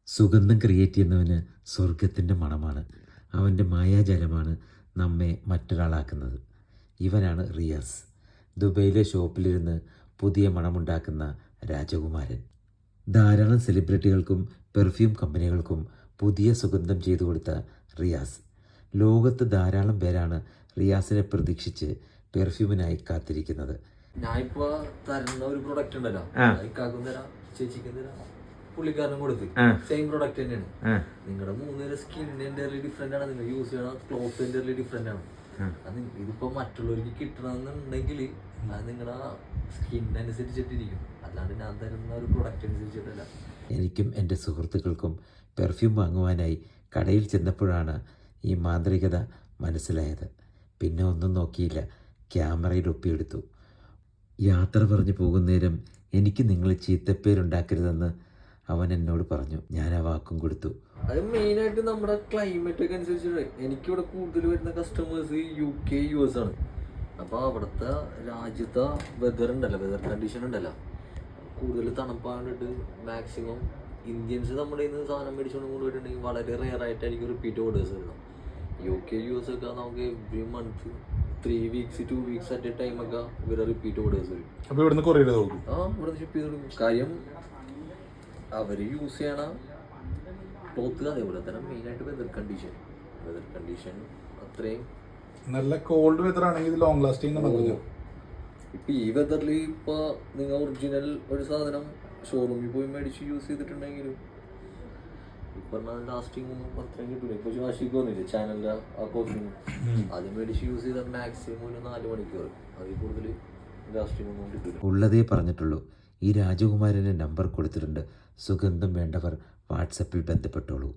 സുഗന്ധം ക്രിയേറ്റ് ചെയ്യുന്നവന് സ്വർഗത്തിൻ്റെ മണമാണ്. അവൻ്റെ മായാജാലമാണ് നമ്മെ മറ്റൊരാളാക്കുന്നത്. ഇവനാണ് റിയാസ്, ദുബൈയിലെ ഷോപ്പിലിരുന്ന് പുതിയ മണമുണ്ടാക്കുന്ന രാജകുമാരൻ. ധാരാളം സെലിബ്രിറ്റികൾക്കും പെർഫ്യൂം കമ്പനികൾക്കും പുതിയ സുഗന്ധം ചെയ്തു കൊടുത്ത റിയാസ്. ലോകത്ത് ധാരാളം പേരാണ് റിയാസിനെ പ്രതീക്ഷിച്ച് പെർഫ്യൂമിനായി കാത്തിരിക്കുന്നത്. ഞാൻ ഇപ്പൊ തരുന്ന ഒരു പ്രൊഡക്റ്റ് ഉണ്ടല്ലോ, ഇക്കാക്കും തരാം, ചേച്ചിക്കും തരാം, പുള്ളിക്കാരനും കൊടുത്ത് സെയിം പ്രൊഡക്റ്റ് തന്നെയാണ്. നിങ്ങളുടെ മൂന്നുപേരുടെ സ്കിൻ എൻ്റർലി ഡിഫറെന്റ് ആണ്, നിങ്ങൾ യൂസ് ചെയ്യണ ക്ലോത്ത് എൻ്റർലി ഡിഫറെന്റ് ആണ്. അത് ഇതിപ്പോ മറ്റുള്ളവർക്ക് കിട്ടണമെന്നുണ്ടെങ്കിൽ അത് നിങ്ങളുടെ സ്കിന്നനുസരിച്ചിട്ടിരിക്കും, അല്ലാണ്ട് ഞാൻ തരുന്ന ഒരു പ്രൊഡക്റ്റ് അനുസരിച്ചിട്ടല്ല. എനിക്കും എൻ്റെ സുഹൃത്തുക്കൾക്കും പെർഫ്യൂം വാങ്ങുവാനായി കടയിൽ ചെന്നപ്പോഴാണ് ഈ മാന്ത്രികത മനസ്സിലായത്. പിന്നെ ഒന്നും നോക്കിയില്ല, ക്യാമറയിൽ ഒപ്പിയെടുത്തു. യാത്ര പറഞ്ഞു പോകുന്നേരം എനിക്ക് നിങ്ങൾ ചീത്തപ്പേരുണ്ടാക്കരുതെന്ന് അവൻ എന്നോട് പറഞ്ഞു. ഞാൻ ആ വാക്കും കൊടുത്തു. അത് മെയിനായിട്ട് നമ്മുടെ ക്ലൈമറ്റ് ഒക്കെ അനുസരിച്ചിട്ട് എനിക്കിവിടെ കൂടുതൽ വരുന്ന കസ്റ്റമേഴ്സ് UK US ആണ്. അപ്പോൾ അവിടുത്തെ രാജ്യത്തെ വെതർ കണ്ടീഷൻ ഉണ്ടല്ലോ, കൂടുതൽ തണുപ്പാണ്ടിട്ട് മാക്സിമം ഇന്ത്യൻസ് നമ്മുടെ ഇന്ന് സാധനം മേടിച്ചുകൊണ്ട് കൊണ്ടുപോയിട്ടുണ്ടെങ്കിൽ വളരെ റെയർ ആയിട്ടായിരിക്കും റിപ്പീറ്റ് ഓർഡേഴ്സ് വരുന്നത്. UK US ഒക്കെ നമുക്ക് every month 3 weeks 2 weeks at A time ഒക്കെ ഇവരെ റിപ്പീറ്റ് ഓർഡേഴ്സ് വരും. അപ്പോൾ ഇവിടുന്ന് കൊറിയർ കൊടുക്കും. ഇവിടുന്ന് ഷിപ്പ് ചെയ്ത് കൊടുക്കും. കാര്യം അവർ യൂസ് ചെയ്യണ ക്ലോത്ത് അതേപോലെ തന്നെ മെയിനായിട്ട് വെതർ കണ്ടീഷൻ അത്രയും നല്ല കോൾഡ് വെതർ ആണെങ്കിൽ ലോങ് ലാസ്റ്റിംഗ് നടക്കില്ല. ഇപ്പം ഈ വെതറിൽ ഇപ്പോൾ നിങ്ങൾ ഒറിജിനൽ ഒരു സാധനം ഷോറൂമിൽ പോയി മേടിച്ച് യൂസ് ചെയ്തിട്ടുണ്ടെങ്കിലും ഇപ്പം ലാസ്റ്റിംഗ് അത്രയും കിട്ടില്ല. ഇപ്പോൾ വാഷിക്ക് വന്നില്ലേ ചാനലിൻ്റെ ആ കോഫിങ്, അത് മേടിച്ച് യൂസ് ചെയ്താൽ മാക്സിമം ഒരു 4 മണിക്കൂർ, അതിൽ കൂടുതൽ ലാസ്റ്റിംഗ് ഒന്നും കിട്ടില്ല. ഉള്ളതേ പറഞ്ഞിട്ടുള്ളൂ. ഈ രാജകുമാരൻ്റെ നമ്പർ കൊടുത്തിട്ടുണ്ട്. സുഗന്ധം വേണ്ടവർ വാട്സപ്പിൽ ബന്ധപ്പെട്ടോളൂ.